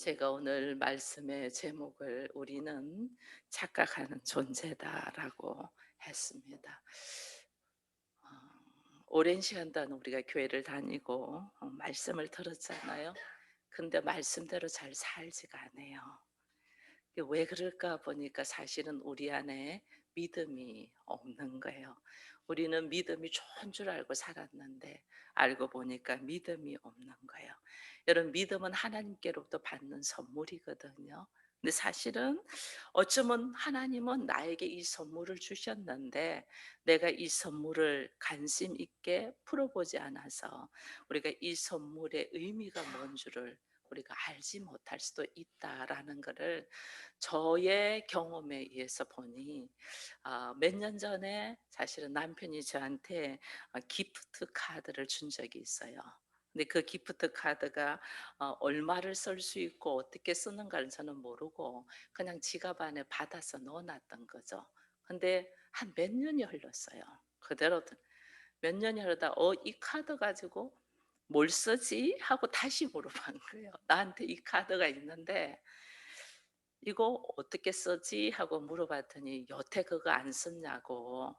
제가 오늘 말씀의 제목을 "우리는 착각하는 존재다."라고 했습니다. 어, 오랜 시간 동안 우리가 교회를 다니고 말씀을 들었잖아요. 근데 말씀대로 잘 살지가 않아요. 이게 왜 그럴까 보니까 사실은 우리 안에 믿음이 없는 거예요. 우리는 믿음이 좋은 줄 알고 살았는데 알고 보니까 믿음이 없는 거예요. 여러분, 믿음은 하나님께로부터 받는 선물이거든요. 근데 사실은 어쩌면 하나님은 나에게 이 선물을 주셨는데 내가 이 선물을 관심 있게 풀어보지 않아서 우리가 이 선물의 의미가 뭔 줄을 우리가 알지 못할 수도 있다라는 것을 저의 경험에 의해서 보니, 몇 년 전에 사실은 남편이 저한테 기프트 카드를 준 적이 있어요. 근데 그 기프트 카드가 얼마를 쓸 수 있고 어떻게 쓰는가를 저는 모르고 그냥 지갑 안에 받아서 넣어 놨던 거죠. 근데 한 몇 년이 흘렀어요. 그대로 몇 년이 흐르다 이 카드 가지고 뭘 쓰지?" 하고 다시 물어본 거예요. "나한테 이 카드가 있는데 이거 어떻게 쓰지?" 하고 물어봤더니 "여태 그거 안 썼냐."고,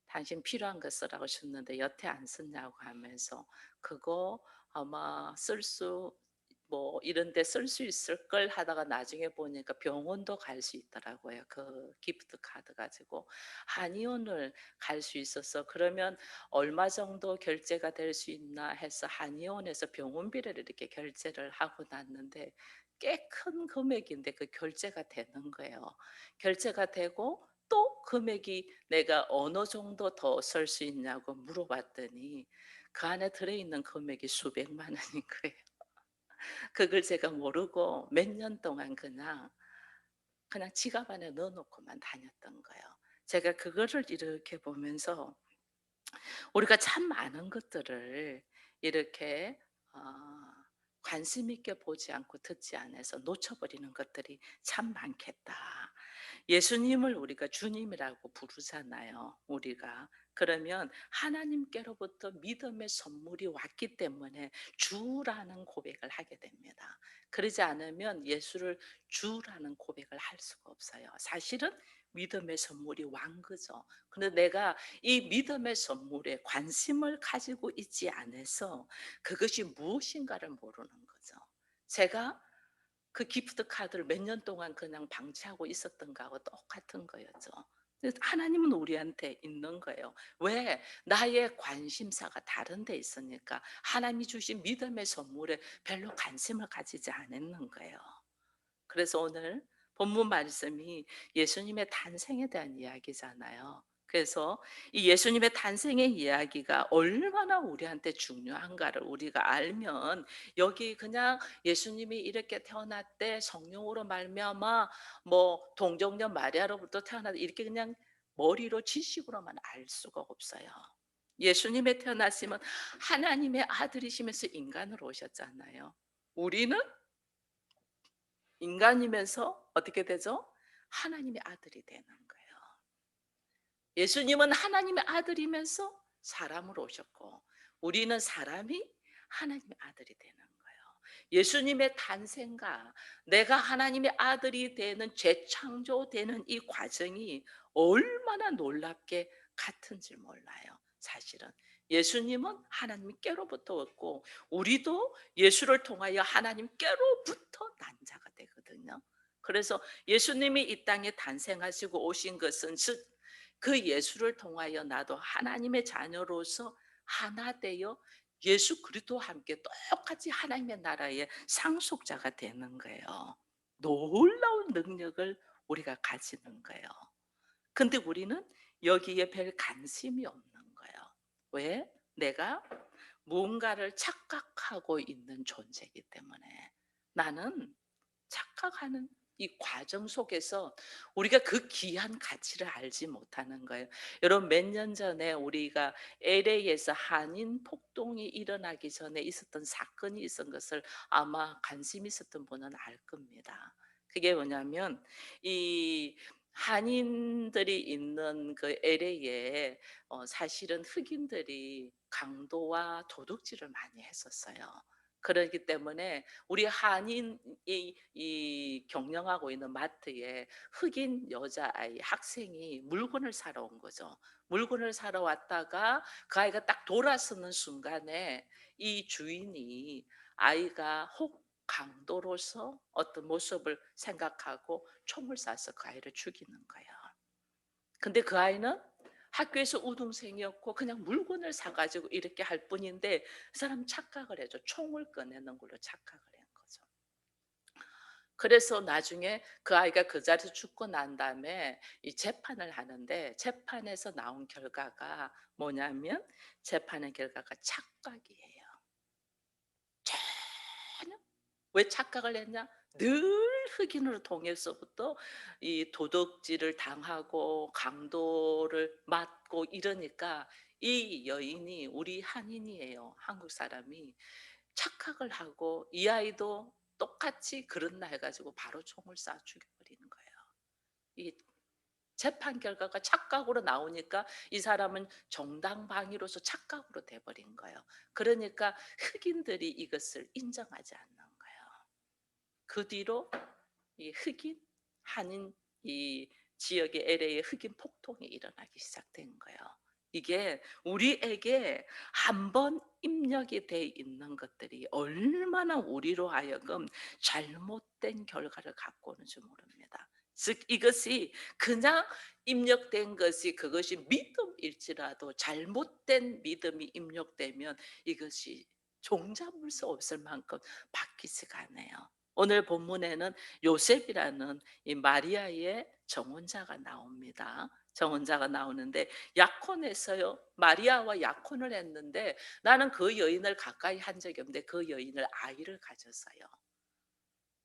"당신 필요한 거 쓰라고 줬는데 여태 안 썼냐."고 하면서 "그거 아마 쓸 수 뭐 이런 데 쓸 수 있을 걸." 하다가 나중에 보니까 병원도 갈 수 있더라고요. 그 기프트 카드 가지고 한의원을 갈 수 있어서 "그러면 얼마 정도 결제가 될 수 있나?" 해서 한의원에서 병원비를 이렇게 결제를 하고 났는데 꽤 큰 금액인데 그 결제가 되는 거예요. 결제가 되고 또 금액이 내가 어느 정도 더 쓸 수 있냐고 물어봤더니 그 안에 들어있는 금액이 수백만 원인 거예요. 그걸 제가 모르고 몇 년 동안 그냥 지갑 안에 넣어 놓고만 다녔던 거예요. 제가 그거를 이렇게 보면서 우리가 참 많은 것들을 이렇게 어 관심 있게 보지 않고 듣지 않아서 놓쳐버리는 것들이 참 많겠다. 예수님을 우리가 주님이라고 부르잖아요, 우리가. 그러면 하나님께로부터 믿음의 선물이 왔기 때문에 주라는 고백을 하게 됩니다. 그러지 않으면 예수를 주라는 고백을 할 수가 없어요. 사실은 믿음의 선물이 완 거죠. 그런데 내가 이 믿음의 선물에 관심을 가지고 있지 않아서 그것이 무엇인가를 모르는 거죠. 제가 그 기프트 카드를 몇 년 동안 그냥 방치하고 있었던 거하고 똑같은 거였죠. 그래서 하나님은 우리한테 있는 거예요. 왜? 나의 관심사가 다른 데 있으니까 하나님이 주신 믿음의 선물에 별로 관심을 가지지 않았는 거예요. 그래서 오늘 본문 말씀이 예수님의 탄생에 대한 이야기잖아요. 그래서 이 예수님의 탄생의 이야기가 얼마나 우리한테 중요한가를 우리가 알면, 여기 그냥 예수님이 이렇게 태어났대, 성령으로 말미암아 뭐 동정녀 마리아로부터 태어났다, 이렇게 그냥 머리로 지식으로만 알 수가 없어요. 예수님의 태어나심은 하나님의 아들이시면서 인간으로 오셨잖아요. 우리는 인간이면서 어떻게 되죠? 하나님의 아들이 되는 거예요. 예수님은 하나님의 아들이면서 사람으로 오셨고 우리는 사람이 하나님의 아들이 되는 거예요. 예수님의 탄생과 내가 하나님의 아들이 되는 재창조되는 이 과정이 얼마나 놀랍게 같은지 몰라요. 사실은 예수님은 하나님께로부터 왔고 우리도 예수를 통하여 하나님께로부터 난 자가 되거든요. 그래서 예수님이 이 땅에 탄생하시고 오신 것은 즉 그 예수를 통하여 나도 하나님의 자녀로서 하나 되어 예수 그리스도와 함께 똑같이 하나님의 나라의 상속자가 되는 거예요. 놀라운 능력을 우리가 가지는 거예요. 근데 우리는 여기에 별 관심이 없는 거예요. 왜? 내가 무언가를 착각하고 있는 존재이기 때문에. 나는 착각하는 이 과정 속에서 우리가 그 귀한 가치를 알지 못하는 거예요. 여러분, 몇 년 전에 우리가 LA에서 한인 폭동이 일어나기 전에 있었던 사건이 있었던 것을 아마 관심 있었던 분은 알 겁니다. 그게 뭐냐면 이 한인들이 있는 그 LA에 사실은 흑인들이 강도와 도둑질을 많이 했었어요. 그렇기 때문에 우리 한인이 경영하고 있는 마트에 흑인 여자아이 학생이 물건을 사러 온 거죠. 물건을 사러 왔다가 그 아이가 딱 돌아서는 순간에 이 주인이 아이가 혹 강도로서 어떤 모습을 생각하고 총을 쏴서 그 아이를 죽이는 거예요. 근데 그 아이는 학교에서 우등생이었고 그냥 물건을 사 가지고 이렇게 할 뿐인데 그 사람 착각을 해죠. 총을 꺼내는 걸로 착각을 한 거죠. 그래서 나중에 그 아이가 그 자리에서 죽고 난 다음에 이 재판을 하는데 재판에서 나온 결과가 뭐냐면 재판의 결과가 착각이에요. 전혀. 왜 착각을 했냐? 늘 흑인으로 통해서부터 이 도덕질을 당하고 강도를 맞고 이러니까 이 여인이 우리 한인이에요. 한국 사람이. 착각을 하고 이 아이도 똑같이 그런 날 가지고 바로 총을 쏴 죽여 버리는 거예요. 이 재판 결과가 착각으로 나오니까 이 사람은 정당방위로서 착각으로 돼 버린 거예요. 그러니까 흑인들이 이것을 인정하지 않는 거예요. 그 뒤로 이 흑인, 한인 이 지역의 LA에 흑인 폭동이 일어나기 시작된 거예요. 이게 우리에게 한번 입력이 돼 있는 것들이 얼마나 우리로 하여금 잘못된 결과를 갖고 오는지 모릅니다. 즉 이것이 그냥 입력된 것이 그것이 믿음일지라도 잘못된 믿음이 입력되면 이것이 종잡을 수 없을 만큼 바뀌지가 않아요. 오늘 본문에는 요셉이라는 이 마리아의 정혼자가 나옵니다. 정혼자가 나오는데 약혼했어요. 마리아와 약혼을 했는데 나는 그 여인을 가까이 한 적이 없는데 그 여인을 아이를 가졌어요.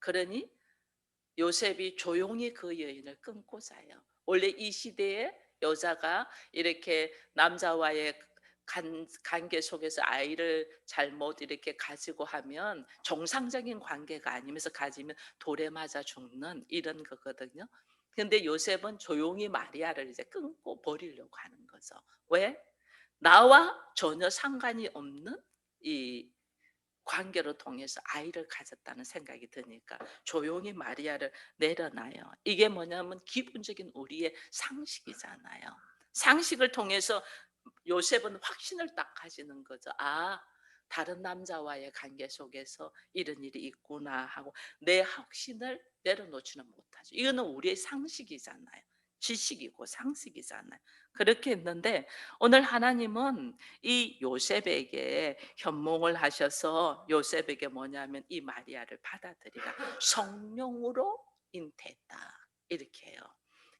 그러니 요셉이 조용히 그 여인을 끊고 자요. 원래 이 시대에 여자가 이렇게 남자와의 관계 속에서 아이를 잘못 이렇게 가지고 하면 정상적인 관계가 아니면서 가지면 돌에 맞아 죽는 이런 거거든요. 근데 요셉은 조용히 마리아를 이제 끊고 버리려고 하는 거죠. 왜? 나와 전혀 상관이 없는 이 관계를 통해서 아이를 가졌다는 생각이 드니까 조용히 마리아를 내려놔요. 이게 뭐냐면 기본적인 우리의 상식이잖아요. 상식을 통해서 요셉은 확신을 딱 가지는 거죠. 아, 다른 남자와의 관계 속에서 이런 일이 있구나 하고 내 확신을 내려놓지는 못하죠. 이거는 우리의 상식이잖아요. 지식이고 상식이잖아요. 그렇게 했는데 오늘 하나님은 이 요셉에게 현몽을 하셔서 요셉에게 뭐냐면 이 마리아를 받아들이라 성령으로 잉태했다 이렇게 해요.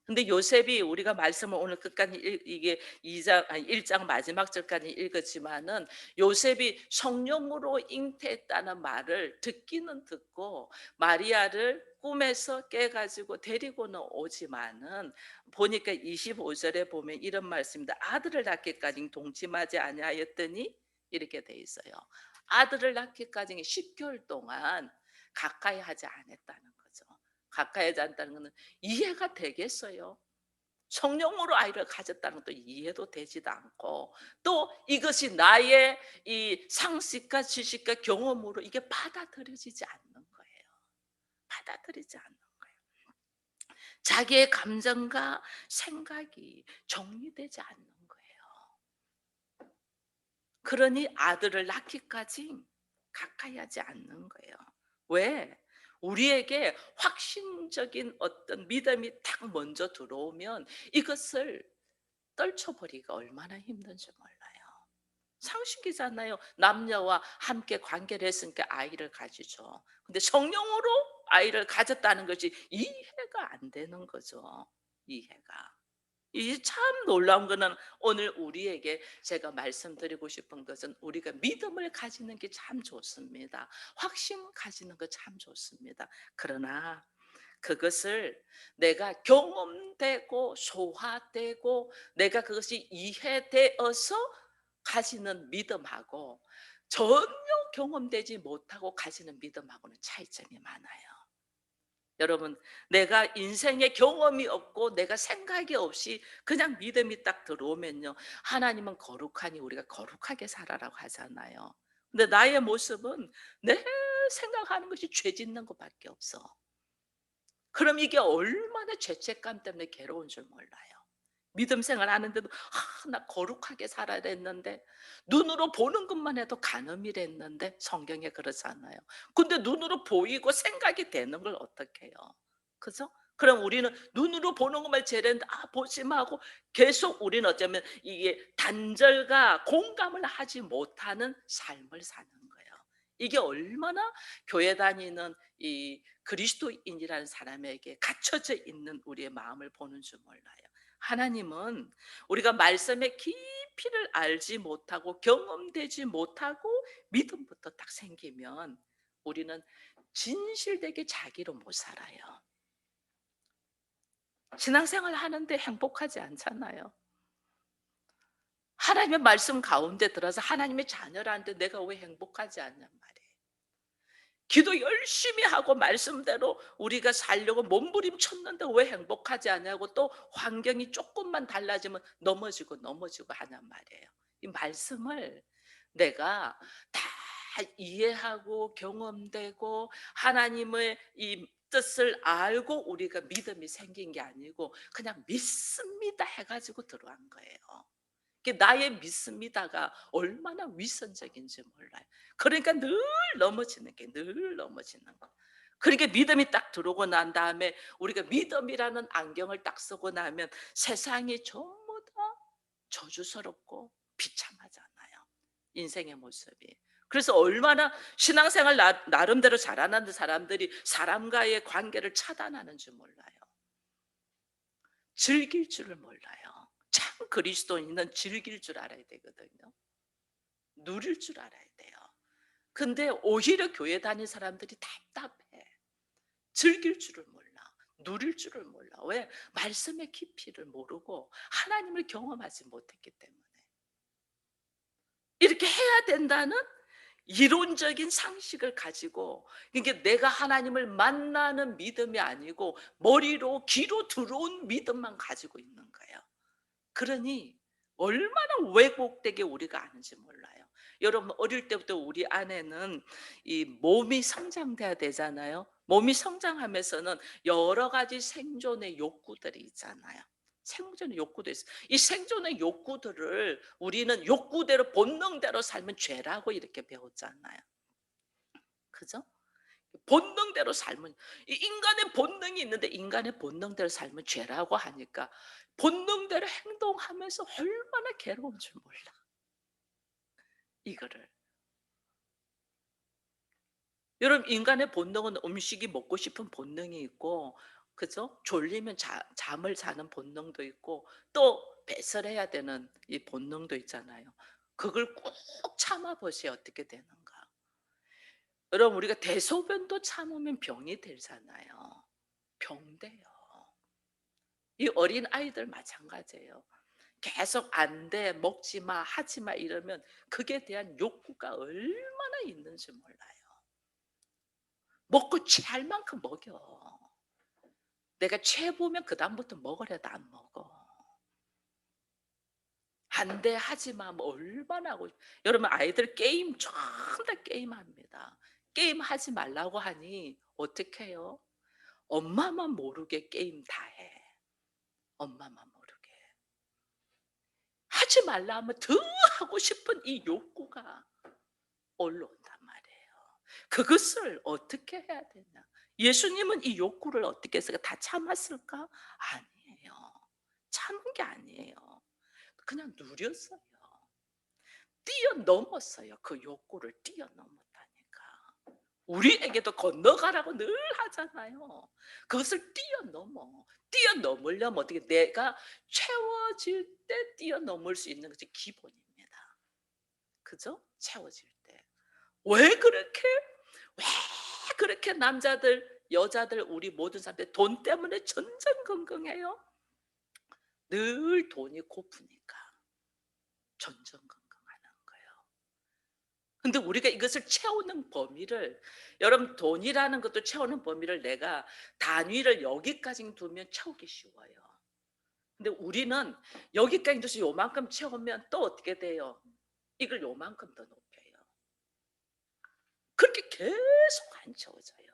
근데 요셉이 우리가 말씀을 오늘 끝까지 이게 2장 아니 1장 마지막 절까지 읽었지만은 요셉이 성령으로 잉태했다는 말을 듣기는 듣고 마리아를 꿈에서 깨 가지고 데리고는 오지만은 보니까 25절에 보면 이런 말씀입니다. 아들을 낳기까지 동침하지 아니하였더니 이렇게 돼 있어요. 아들을 낳기까지 10개월 동안 가까이 하지 않았다는 거죠. 가까이 하지 않다는 것은 이해가 되겠어요? 성령으로 아이를 가졌다는 것도 이해도 되지도 않고 또 이것이 나의 이 상식과 지식과 경험으로 이게 받아들여지지 않는 거예요. 받아들이지 않는 거예요. 자기의 감정과 생각이 정리되지 않는 거예요. 그러니 아들을 낳기까지 가까이 하지 않는 거예요. 왜? 우리에게 확신적인 어떤 믿음이 딱 먼저 들어오면 이것을 떨쳐버리기가 얼마나 힘든지 몰라요. 상식이잖아요. 남녀와 함께 관계를 했으니까 아이를 가지죠. 근데 성령으로 아이를 가졌다는 것이 이해가 안 되는 거죠. 이해가. 이 참 놀라운 거는 오늘 우리에게 제가 말씀드리고 싶은 것은 우리가 믿음을 가지는 게 참 좋습니다. 확신 가지는 거 참 좋습니다. 그러나 그것을 내가 경험되고 소화되고 내가 그것이 이해되어서 가지는 믿음하고 전혀 경험되지 못하고 가지는 믿음하고는 차이점이 많아요. 여러분, 내가 인생에 경험이 없고 내가 생각이 없이 그냥 믿음이 딱 들어오면요. 하나님은 거룩하니 우리가 거룩하게 살아라고 하잖아요. 근데 나의 모습은 내 생각하는 것이 죄 짓는 것밖에 없어. 그럼 이게 얼마나 죄책감 때문에 괴로운 줄 몰라요. 믿음 생활 하는데도 '아 나 거룩하게 살아야 됐는데.' 눈으로 보는 것만 해도 간음이랬는데 성경에 그렇잖아요. 근데 눈으로 보이고 생각이 되는 걸 어떻게 해요? 그죠? 그럼 우리는 눈으로 보는 것만 죄랬는데 '아 보지 마.' 하고 계속 우리는 어쩌면 이게 단절과 공감을 하지 못하는 삶을 사는 거예요. 이게 얼마나 교회 다니는 이 그리스도인이라는 사람에게 갇혀져 있는 우리의 마음을 보는 줄 몰라요. 하나님은 우리가 말씀의 깊이를 알지 못하고 경험되지 못하고 믿음부터 딱 생기면 우리는 진실되게 자기로 못 살아요. 신앙생활 하는데 행복하지 않잖아요. 하나님의 말씀 가운데 들어서 하나님의 자녀라는데 내가 왜 행복하지 않냔 말이에요. 기도 열심히 하고 말씀대로 우리가 살려고 몸부림쳤는데 왜 행복하지 않냐고, 또 환경이 조금만 달라지면 넘어지고 하냔 말이에요. 이 말씀을 내가 다 이해하고 경험되고 하나님의 이 뜻을 알고 우리가 믿음이 생긴 게 아니고 그냥 믿습니다 해 가지고 들어간 거예요. 나의 믿습니다가 얼마나 위선적인지 몰라요. 그러니까 늘 늘 넘어지는 거. 그렇게 믿음이 딱 들어오고 난 다음에 우리가 믿음이라는 안경을 딱 쓰고 나면 세상이 전부 다 저주스럽고 비참하잖아요, 인생의 모습이. 그래서 얼마나 신앙생활 나름대로 잘하는 사람들이 사람과의 관계를 차단하는 줄 몰라요. 즐길 줄을 몰라요. 참 그리스도인은 즐길 줄 알아야 되거든요. 누릴 줄 알아야 돼요. 근데 오히려 교회 다니는 사람들이 답답해. 즐길 줄을 몰라. 누릴 줄을 몰라. 왜? 말씀의 깊이를 모르고 하나님을 경험하지 못했기 때문에. 이렇게 해야 된다는 이론적인 상식을 가지고, 이게 내가 하나님을 만나는 믿음이 아니고 머리로 귀로 들어온 믿음만 가지고 있는 거예요. 그러니 얼마나 왜곡되게 우리가 아는지 몰라요. 여러분 어릴 때부터 우리 안에는 이 몸이 성장돼야 되잖아요. 몸이 성장하면서는 여러 가지 생존의 욕구들이 있잖아요. 생존의 욕구도 있어요. 이 생존의 욕구들을 우리는 욕구대로 본능대로 살면 죄라고 이렇게 배웠잖아요. 그죠? 본능대로 살면, 이 인간의 본능이 있는데 인간의 본능대로 살면 죄라고 하니까 본능대로 행동하면서 얼마나 괴로운 줄 몰라. 이거를 여러분, 인간의 본능은 음식이 먹고 싶은 본능이 있고, 그죠? 졸리면 잠을 자는 본능도 있고, 또 배설해야 되는 이 본능도 있잖아요. 그걸 꼭 참아 보세요. 어떻게 되는가? 여러분, 우리가 대소변도 참으면 병이 들잖아요. 병돼요. 이 어린아이들 마찬가지예요. 계속 "안 돼. 먹지 마. 하지 마." 이러면 그게 대한 욕구가 얼마나 있는지 몰라요. 먹고 체할 만큼 먹여. 내가 채 보면 그다음부터 먹으려도 안 먹어. "안 돼. 하지 마." 뭐 얼마나 하고 여러분, 아이들 게임 전부 다 게임합니다. 게임하지 말라고 하니 어떻게 해요? 엄마만 모르게 게임 다 해. 엄마만 모르게. 하지 말라 하면 더 하고 싶은 이 욕구가 올라온단 말이에요. 그것을 어떻게 해야 되냐? 예수님은 이 욕구를 어떻게 해서 다 참았을까? 아니에요. 참은 게 아니에요. 그냥 누렸어요. 뛰어넘었어요. 그 욕구를 뛰어넘었다니까. 우리에게도 건너가라고 늘 하잖아요. 그것을 뛰어넘어. 뛰어넘으려면 어떻게, 내가 채워질 때 뛰어넘을 수 있는 것이 기본입니다. 그죠? 채워질 때. 왜 그렇게 왜 그렇게 남자들, 여자들, 우리 모든 사람들 돈 때문에 전전긍긍해요? 늘 돈이 고프니까 전전긍긍하는 거예요. 근데 우리가 이것을 채우는 범위를, 여러분 돈이라는 것도 채우는 범위를 내가 단위를 여기까지 두면 채우기 쉬워요. 근데 우리는 여기까지 둬서 요만큼 채우면 또 어떻게 돼요? 이걸 요만큼 더 높여요. 그렇게 계속 한채워져요.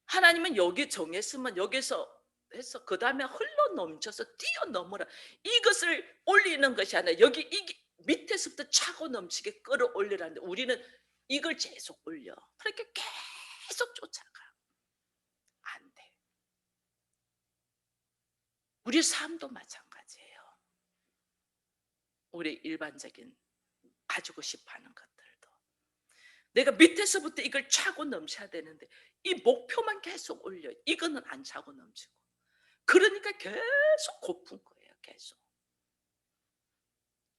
하나님은 여기 정했으면 여기서 해서 그다음에 흘러 넘쳐서 뛰어넘으라. 이것을 올리는 것이 아니라 여기 이게 밑에서부터 차고 넘치게 끌어올리라는데 우리는 이걸 계속 올려. 그렇게 계속 쫓아가. 안 돼. 우리 삶도 마찬가지예요. 우리 일반적인 가지고 싶어 하는 것들도. 내가 밑에서부터 이걸 차고 넘쳐야 되는데 이 목표만 계속 올려. 이거는 안 차고 넘치고. 그러니까 계속 고픈 거예요. 계속.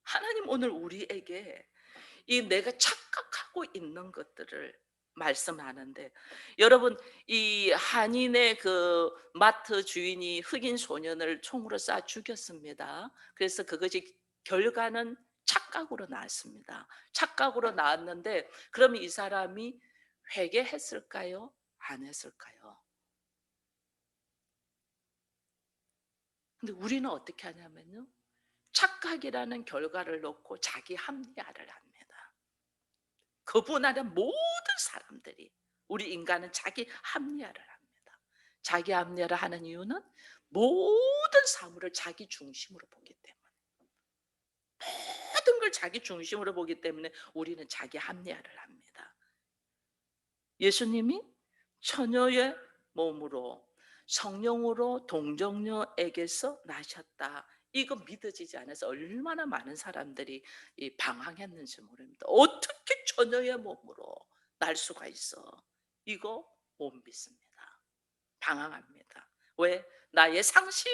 하나님 오늘 우리에게 이 내가 착각하고 있는 것들을 말씀하는데, 여러분 이 한인의 그 마트 주인이 흑인 소년을 총으로 쏴 죽였습니다. 그래서 그것이 결과는 착각으로 나왔습니다. 착각으로 나왔는데 그러면 이 사람이 회개했을까요? 안 했을까요? 근데 우리는 어떻게 하냐면요, 착각이라는 결과를 놓고 자기 합리화를 합니다. 그분 안에 모든 사람들이, 우리 인간은 자기 합리화를 합니다. 자기 합리화를 하는 이유는 모든 사물을 자기 중심으로 보기 때문에, 모든 걸 자기 중심으로 보기 때문에 우리는 자기 합리화를 합니다. 예수님이 처녀의 몸으로 성령으로 동정녀에게서 나셨다. 이거 믿어지지 않아서 얼마나 많은 사람들이 이 방황했는지 모릅니다. 어떻게 처녀의 몸으로 날 수가 있어? 이거 못 믿습니다. 방황합니다. 왜? 나의 상식,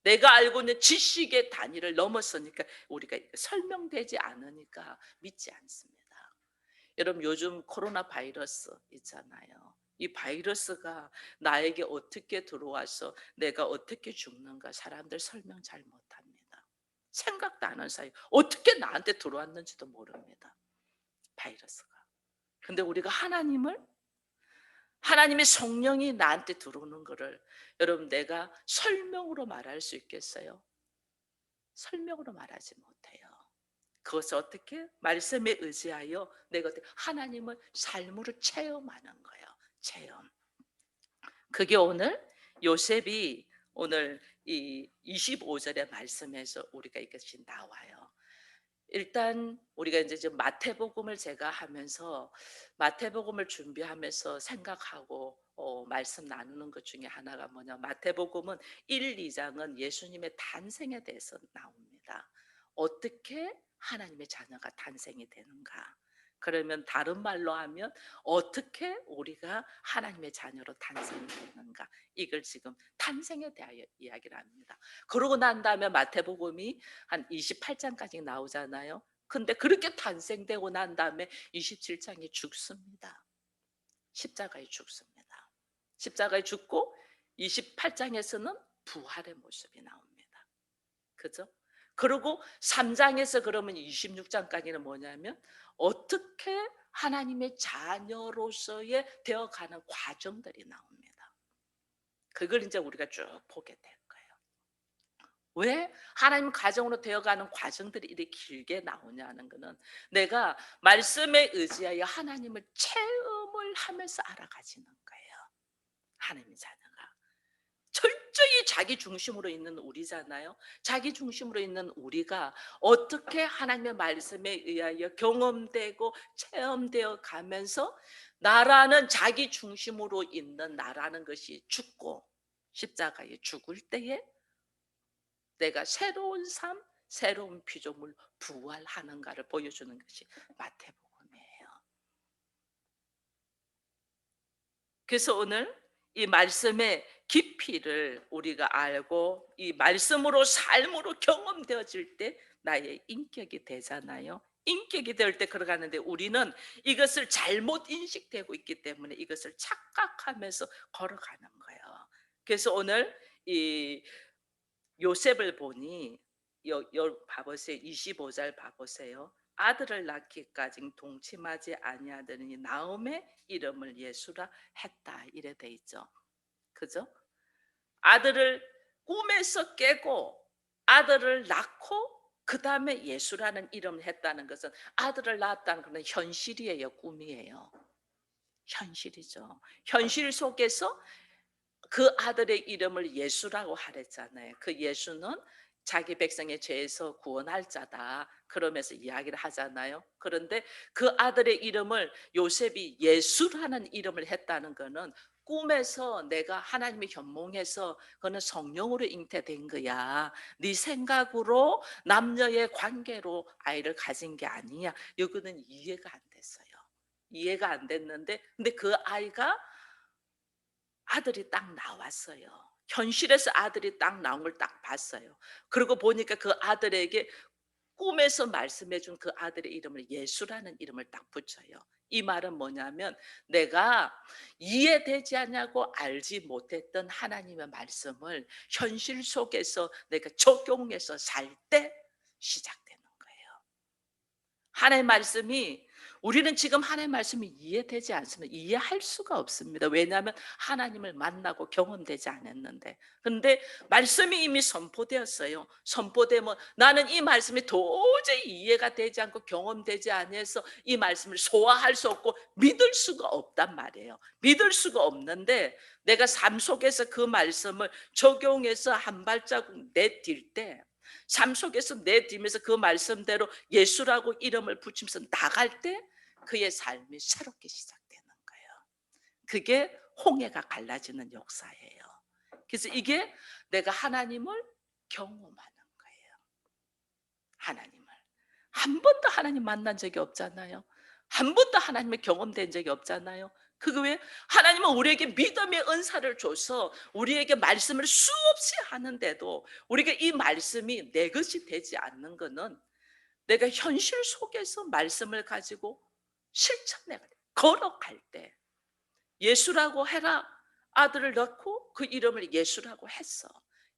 내가 알고 있는 지식의 단위를 넘어서니까, 우리가 설명되지 않으니까 믿지 않습니다. 여러분 요즘 코로나 바이러스 있잖아요. 이 바이러스가 나에게 어떻게 들어와서 내가 어떻게 죽는가 사람들 설명 잘 못합니다. 생각도 안 하는 사이 어떻게 나한테 들어왔는지도 모릅니다. 바이러스가. 근데 우리가 하나님의 성령이 나한테 들어오는 거를 여러분 내가 설명으로 말할 수 있겠어요? 설명으로 말하지 못해요. 그것을 어떻게? 말씀에 의지하여 내가 하나님을 삶으로 체험하는 거예요. 체험. 그게 오늘 요셉이 오늘 이 25절의 말씀에서 우리가 이것이 나와요. 일단 우리가 이제 좀 마태복음을 제가 하면서, 마태복음을 준비하면서 생각하고 말씀 나누는 것 중에 하나가 뭐냐, 마태복음은 1, 2장은 예수님의 탄생에 대해서 나옵니다. 어떻게 하나님의 자녀가 탄생이 되는가? 그러면 다른 말로 하면 어떻게 우리가 하나님의 자녀로 탄생이 되는가? 이걸 지금 탄생에 대하여 이야기를 합니다. 그러고 난 다음에 마태복음이 한 28장까지 나오잖아요. 근데 그렇게 탄생되고 난 다음에 27장에 죽습니다. 십자가에 죽습니다. 십자가에 죽고 28장에서는 부활의 모습이 나옵니다. 그죠? 그리고 3장에서 그러면 26장까지는 뭐냐면 어떻게 하나님의 자녀로서의 되어가는 과정들이 나옵니다. 그걸 이제 우리가 쭉 보게 돼요. 왜 하나님 가정으로 되어가는 과정들이 이렇게 길게 나오냐는 것은 내가 말씀에 의지하여 하나님을 체험을 하면서 알아가지는 거예요. 하나님의 자녀가 철저히 자기 중심으로 있는 우리잖아요. 자기 중심으로 있는 우리가 어떻게 하나님의 말씀에 의하여 경험되고 체험되어 가면서 나라는 자기 중심으로 있는 나라는 것이 죽고 십자가에 죽을 때에 내가 새로운 삶, 새로운 피조물 부활하는가를 보여주는 것이 마태복음이에요. 그래서 오늘 이 말씀의 깊이를 우리가 알고 이 말씀으로 삶으로 경험되어질 때 나의 인격이 되잖아요. 인격이 될 때 걸어가는데 우리는 이것을 잘못 인식되고 있기 때문에 이것을 착각하면서 걸어가는 거예요. 그래서 오늘 이 요셉을 보니 봐보세요. 25절 봐보세요. 아들을 낳기까지 동침하지 아니하더니 나음의 이름을 예수라 했다. 이래 돼 있죠. 그죠? 아들을 꿈에서 깨고 아들을 낳고 그다음에 예수라는 이름을 했다는 것은 아들을 낳았다는 것은 현실이에요, 꿈이에요? 현실이죠. 현실 속에서 그 아들의 이름을 예수라고 하랬잖아요. 그 예수는 자기 백성의 죄에서 구원할 자다. 그러면서 이야기를 하잖아요. 그런데 그 아들의 이름을 요셉이 예수라는 이름을 했다는 거는 꿈에서 내가 하나님의 현몽에서 그는 성령으로 잉태된 거야. 네 생각으로 남녀의 관계로 아이를 가진 게 아니야. 이거는 이해가 안 됐어요. 이해가 안 됐는데 근데 그 아이가 아들이 딱 나왔어요. 현실에서 아들이 딱 나온 걸 딱 봤어요. 그러고 보니까 그 아들에게 꿈에서 말씀해 준 그 아들의 이름을 예수라는 이름을 딱 붙여요. 이 말은 뭐냐면 내가 이해되지 않냐고 알지 못했던 하나님의 말씀을 현실 속에서 내가 적용해서 살 때 시작되는 거예요. 하나님의 말씀이 우리는 지금 하나님의 말씀이 이해되지 않습니다. 이해할 수가 없습니다. 왜냐하면 하나님을 만나고 경험되지 않았는데. 근데 말씀이 이미 선포되었어요. 선포되면 나는 이 말씀이 도저히 이해가 되지 않고 경험되지 않아서 이 말씀을 소화할 수 없고 믿을 수가 없단 말이에요. 믿을 수가 없는데 내가 삶 속에서 그 말씀을 적용해서 한 발자국 내딜 때 삶 속에서 내디면서 그 말씀대로 예수라고 이름을 붙이면서 나갈 때 그의 삶이 새롭게 시작되는 거예요. 그게 홍해가 갈라지는 역사예요. 그래서 이게 내가 하나님을 경험하는 거예요. 하나님을. 한 번도 하나님 만난 적이 없잖아요. 한 번도 하나님의 경험된 적이 없잖아요. 그거 왜? 하나님은 우리에게 믿음의 은사를 줘서 우리에게 말씀을 수없이 하는데도 우리가 이 말씀이 내 것이 되지 않는 것은 내가 현실 속에서 말씀을 가지고 실천해 걸어갈 때 예수라고 해라. 아들을 낳고 그 이름을 예수라고 했어.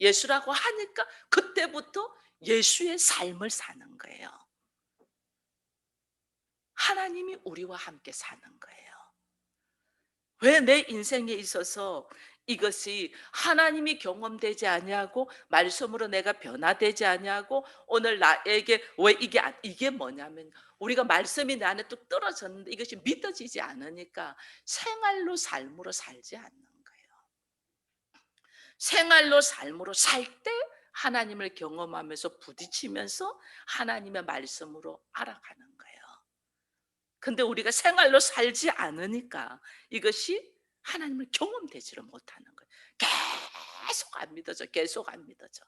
예수라고 하니까 그때부터 예수의 삶을 사는 거예요. 하나님이 우리와 함께 사는 거예요. 왜 내 인생에 있어서 이것이 하나님이 경험되지 아니하고 말씀으로 내가 변화되지 아니하고 오늘 나에게 왜 이게 뭐냐면 우리가 말씀이 내 안에 뚝 떨어졌는데 이것이 믿어지지 않으니까 생활로 삶으로 살지 않는 거예요. 생활로 삶으로 살 때 하나님을 경험하면서 부딪히면서 하나님의 말씀으로 알아가는 거예요. 근데 우리가 생활로 살지 않으니까 이것이 하나님을 경험되지를 못하는 거예요. 계속 안 믿어져. 계속 안 믿어져.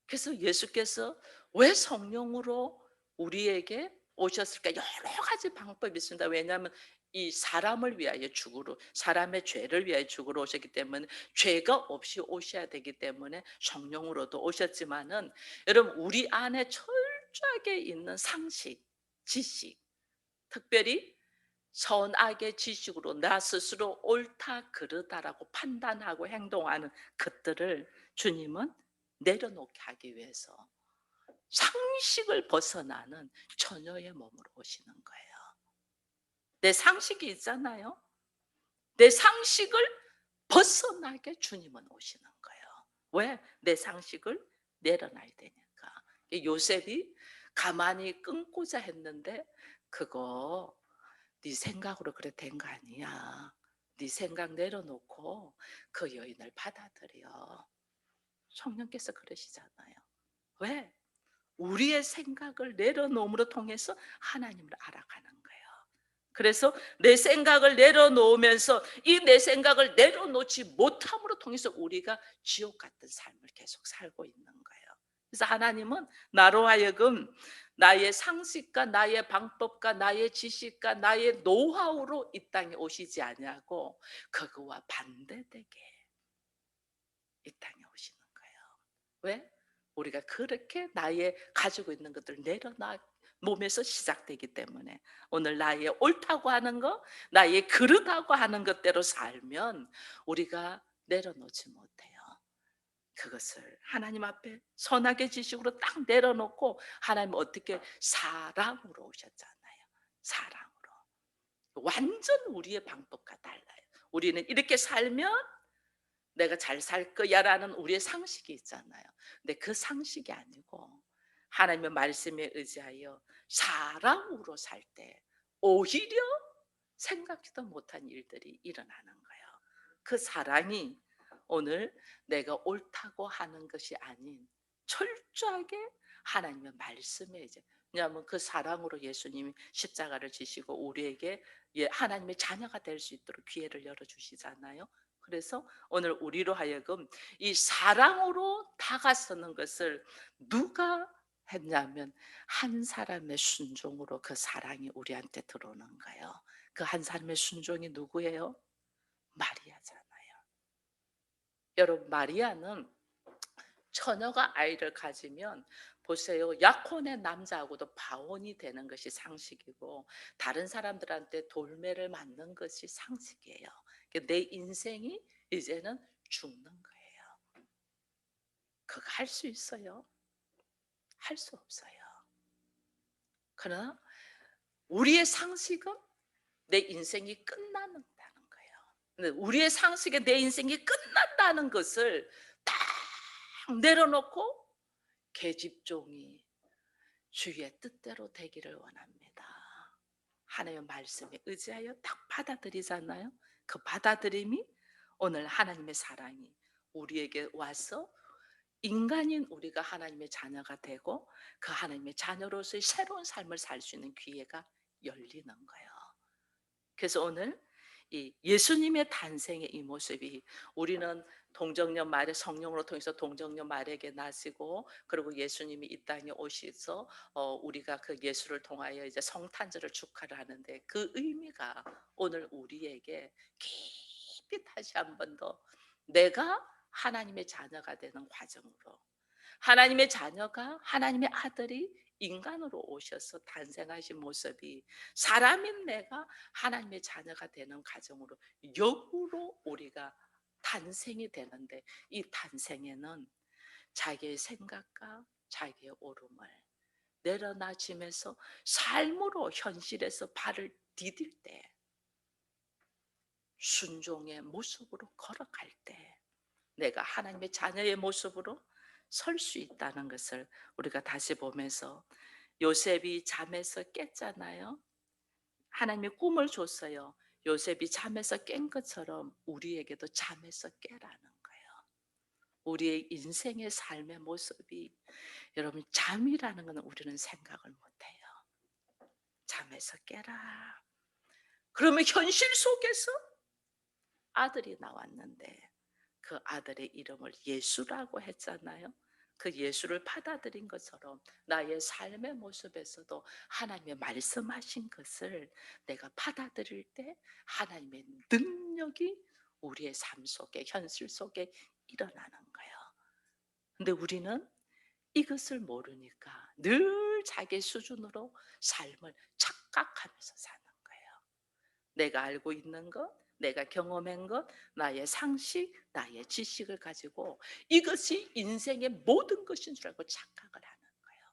그래서 예수께서 왜 성령으로 우리에게 오셨을까? 여러 가지 방법이 있습니다. 왜냐하면 이 사람을 위하여 죽으러 사람의 죄를 위하여 죽으러 오셨기 때문에 죄가 없이 오셔야 되기 때문에 성령으로도 오셨지만은 여러분 우리 안에 철저하게 있는 상식, 지식, 특별히 선악의 지식으로 나 스스로 옳다 그르다라고 판단하고 행동하는 것들을 주님은 내려놓게 하기 위해서 상식을 벗어나는 처녀의 몸으로 오시는 거예요. 내 상식이 있잖아요. 내 상식을 벗어나게 주님은 오시는 거예요. 왜? 내 상식을 내려놔야 되니까. 요셉이 가만히 끊고자 했는데 그거 네 생각으로 그래 된 거 아니야. 네 생각 내려놓고 그 여인을 받아들여. 성령께서 그러시잖아요. 왜? 우리의 생각을 내려놓음으로 통해서 하나님을 알아가는 거예요. 그래서 내 생각을 내려놓으면서 이 내 생각을 내려놓지 못함으로 통해서 우리가 지옥 같은 삶을 계속 살고 있는 거예요. 그래서 하나님은 나로 하여금 나의 상식과 나의 방법과 나의 지식과 나의 노하우로 이 땅에 오시지 아니하고 그거와 반대되게 이 땅에 오시는 거예요. 왜? 우리가 그렇게 나의 가지고 있는 것들을 내려놔 몸에서 시작되기 때문에 오늘 나의 옳다고 하는 것, 나의 그르다고 하는 것대로 살면 우리가 내려놓지 못해요. 그것을 하나님 앞에 선하게 지식으로 딱 내려놓고 하나님 어떻게 사랑으로 오셨잖아요. 사랑으로. 완전 우리의 방법과 달라요. 우리는 이렇게 살면 내가 잘 살 거야라는 우리의 상식이 있잖아요. 근데 그 상식이 아니고 하나님의 말씀에 의지하여 사랑으로 살 때 오히려 생각지도 못한 일들이 일어나는 거예요. 그 사랑이 오늘 내가 옳다고 하는 것이 아닌 철저하게 하나님의 말씀에 이제, 왜냐하면 그 사랑으로 예수님이 십자가를 지시고 우리에게 하나님의 자녀가 될 수 있도록 기회를 열어주시잖아요. 그래서 오늘 우리로 하여금 이 사랑으로 다가서는 것을 누가 했냐면 한 사람의 순종으로 그 사랑이 우리한테 들어오는 거예요. 그 한 사람의 순종이 누구예요? 마리아잖아요. 여러분, 마리아는 처녀가 아이를 가지면 보세요. 약혼의 남자하고도 파혼이 되는 것이 상식이고 다른 사람들한테 돌매를 맞는 것이 상식이에요. 내 인생이 이제는 죽는 거예요. 그거 할 수 있어요? 할 수 없어요. 그러나 우리의 상식은 내 인생이 끝나는 거예요. 근데 우리의 상식에 내 인생이 끝난다는 것을 딱 내려놓고 계집종이 주의 뜻대로 되기를 원합니다. 하나님의 말씀에 의지하여 딱 받아들이잖아요. 그 받아들임이 오늘 하나님의 사랑이 우리에게 와서 인간인 우리가 하나님의 자녀가 되고 그 하나님의 자녀로서의 새로운 삶을 살 수 있는 기회가 열리는 거예요. 그래서 오늘 이 예수님의 탄생의 이 모습이, 우리는 동정녀 마리 성령으로 통해서 동정녀 마리에게 나시고 그리고 예수님이 이 땅에 오셔서 우리가 그 예수를 통하여 이제 성탄절을 축하를 하는데 그 의미가 오늘 우리에게 깊이 다시 한 번 더 내가 하나님의 자녀가 되는 과정으로, 하나님의 자녀가 하나님의 아들이 인간으로 오셔서 탄생하신 모습이 사람인 내가 하나님의 자녀가 되는 과정으로 역으로 우리가 탄생이 되는데, 이 탄생에는 자기의 생각과 자기의 옳음을 내려놔지면서 삶으로 현실에서 발을 디딜 때, 순종의 모습으로 걸어갈 때 내가 하나님의 자녀의 모습으로 설 수 있다는 것을 우리가 다시 보면서, 요셉이 잠에서 깼잖아요. 하나님이 꿈을 줬어요. 요셉이 잠에서 깬 것처럼 우리에게도 잠에서 깨라는 거예요. 우리의 인생의 삶의 모습이, 여러분, 잠이라는 것은 우리는 생각을 못해요. 잠에서 깨라. 그러면 현실 속에서 아들이 나왔는데 그 아들의 이름을 예수라고 했잖아요. 그 예수를 받아들인 것처럼 나의 삶의 모습에서도 하나님의 말씀하신 것을 내가 받아들일 때 하나님의 능력이 우리의 삶 속에, 현실 속에 일어나는 거예요. 근데 우리는 이것을 모르니까 늘 자기 수준으로 삶을 착각하면서 사는 거예요. 내가 알고 있는 것, 내가 경험한 것, 나의 상식, 나의 지식을 가지고 이것이 인생의 모든 것인 줄 알고 착각을 하는 거예요.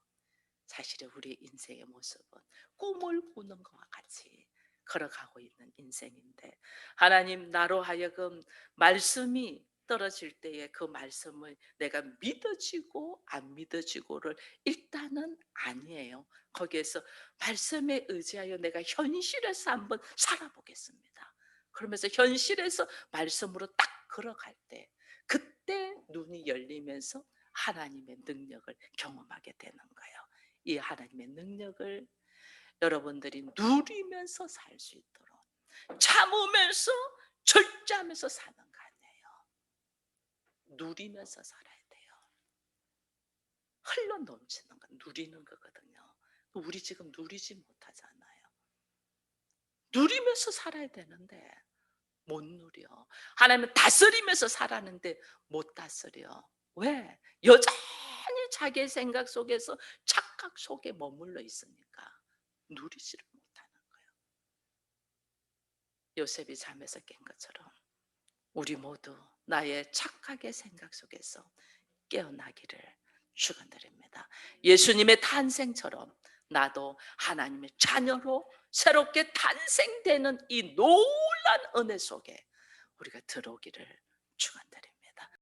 사실은 우리 인생의 모습은 꿈을 꾸는 것과 같이 걸어가고 있는 인생인데, 하나님 나로 하여금 말씀이 떨어질 때에 그 말씀을 내가 믿어지고 안 믿어지고를 일단은 아니에요. 거기에서 말씀에 의지하여 내가 현실에서 한번 살아보겠습니다. 그러면서 현실에서 말씀으로 딱 걸어갈 때, 그때 눈이 열리면서 하나님의 능력을 경험하게 되는 거예요. 이 하나님의 능력을 여러분들이 누리면서 살 수 있도록, 참으면서 절제하면서 사는 거 아니에요. 누리면서 살아야 돼요. 흘러 넘치는 건 누리는 거거든요. 우리 지금 누리지 못하잖아요. 누리면서 살아야 되는데 못 누려. 하나님은 다스리면서 살았는데 못 다스려. 왜? 여전히 자기의 생각 속에서 착각 속에 머물러 있으니까 누리지를 못하는 거예요. 요셉이 잠에서 깬 것처럼 우리 모두 나의 착각의 생각 속에서 깨어나기를 축원드립니다. 예수님의 탄생처럼 나도 하나님의 자녀로 새롭게 탄생되는 이 놀란 은혜 속에 우리가 들어오기를 축원드립니다.